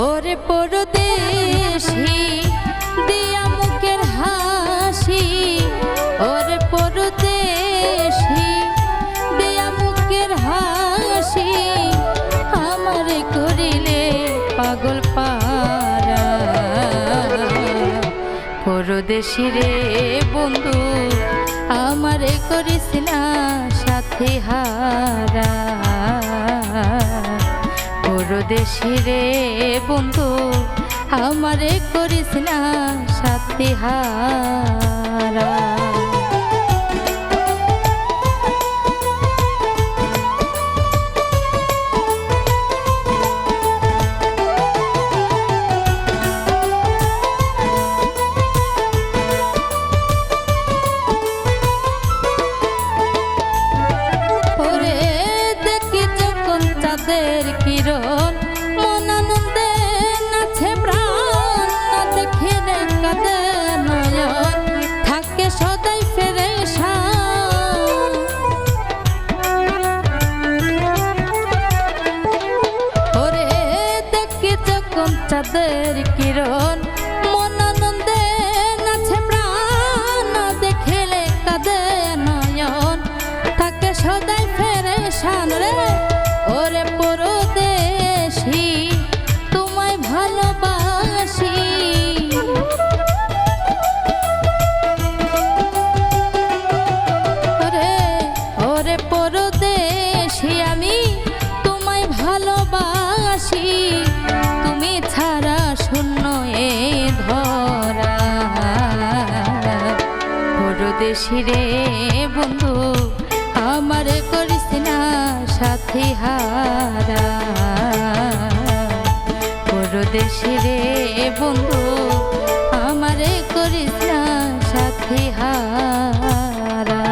ওরে পরদেশি দিয়া মুখের হাসি, ওরে পরদেশি দিয়া মুখের হাসি, আমারে করিলে পাগল পারা। পরদেশি রে বন্ধু আমারে করিস না সাথী হারা। পরদেশি রে বন্ধু আমারে করিস না সাথী হারা। ওরে দেখি যখন চাঁদের কিরণ মন আনন্দে নাচে প্রাণ, না দেখিলে কাঁদে নয়ন থাকে সদাই পেরেশান। ওরে দেখি যখন চাঁদের কিরণ মন আনন্দে নাচে প্রাণ, না দেখিলে কাঁদে নয়ন থাকে সদাই পেরেশান রে। ওরে পরদেশি তোমায় ভালোবাসি, ওরে পরদেশি আমি তোমায় ভালোবাসি, তুমি ছাড়া শূন্য এ ধরা। পরদেশি রে বন্ধু আমারে করিস না সাথী হারা। পরদেশি রে বন্ধু আমারে করিস না সাথী হারা।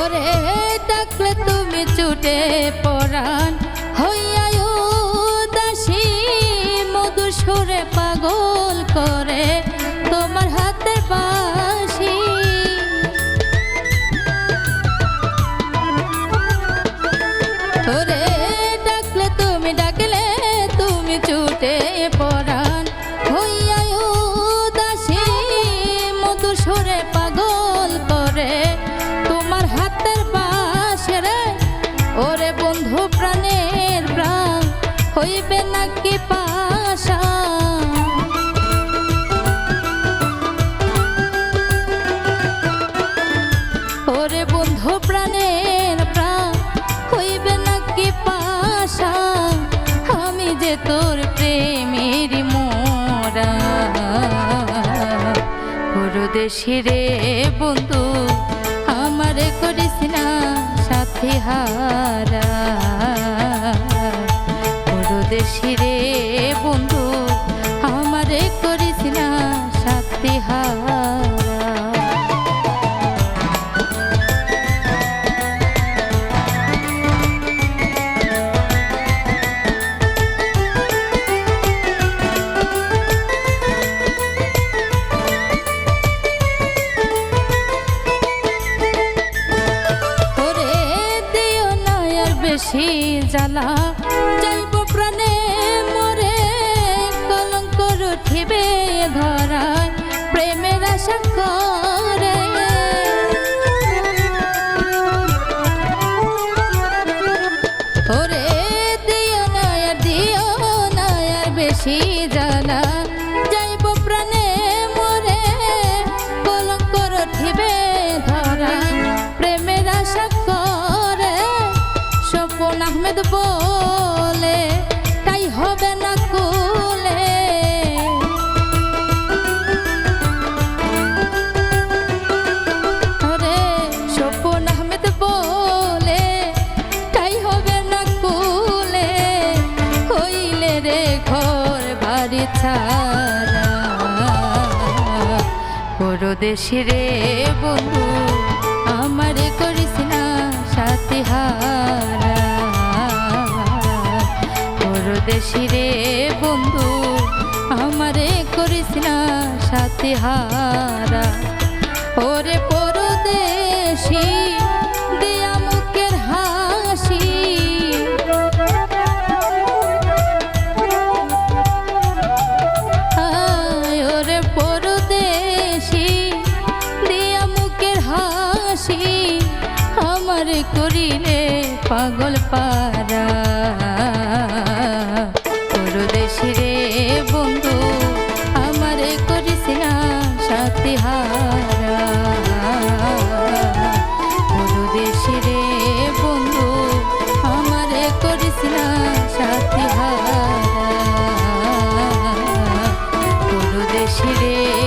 ওরে ডাকলে তুমি ছুটে পরাণ হইয়া উদাসী, মধুর সুরে পাগল করে তোমার হাতে বাঁশি। ওরে ডাকলে তুমি ছুটে পরাণ হইয়া উদাসী, মধুর সুরে পাগল করে তোমার হাতের বাঁশি রে। ওরে বন্ধু প্রাণের প্রাণ হইবে নাকি পাশা। ওরে বন্ধু প্রাণের প্রাণ হইবে নাকি পাশা, আমি যে তোর প্রেমের মোরা। পরদেশি রে বন্ধু আমারে করিস না সাথী হারা। পরদেশি রে বন্ধু আমারে করিস না সাথী হারা। বেশি জ্বালা যাইব প্রাণে মরে, কলঙ্ক উঠিবে ধরায় প্রেমের আশা করে। ওরে দিও না আর বেশি জ্বালা যাইব প্রাণে মরে, কলঙ্ক উঠিবে ধরায় প্রেমের আশা করে। স্বপন আহমেদ বলে তাই হবে না কুলে, ছাড়া পরদেশি রে বন্ধু আমারে করিস না সাথী হারা পরদেশি রে বন্ধু আমারে করিস না সাথী হারা ওরে পরদেশি দিয়া মুখের হাসি ওরে পরদেশি দিয়া মুখের হাসি আমারে করিলে পাগল পারা পরদেশি রে বন্ধু আমারে করিস না সাথী হারা পরদেশি রে বন্ধু আমারে করিস না সাথী হারা পরদেশি রে